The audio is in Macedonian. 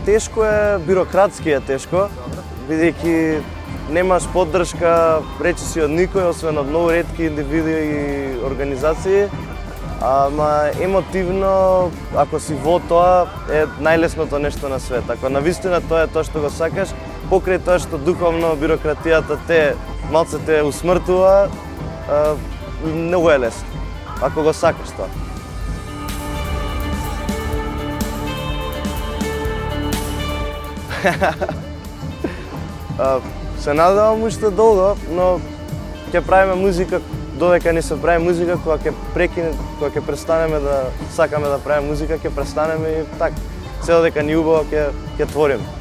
тешко е, бирократски е тешко, бидејќи немаш поддршка, речи си од никој, освен од многу ретки индивиди и организации. Ама емотивно, ако си во тоа, е најлесното нешто на свет. Ако навистина тоа е тоа што го сакаш, покрај тоа што духовно бирократијата малце те усмртува, многу е лесно, ако го сакаш тоа. Се надевам уште долго, но ќе правиме музика додека не се прави музика, кога ќе престанеме да сакаме да правиме музика, ќе престанеме и така. Се додека ни убаво ќе твориме.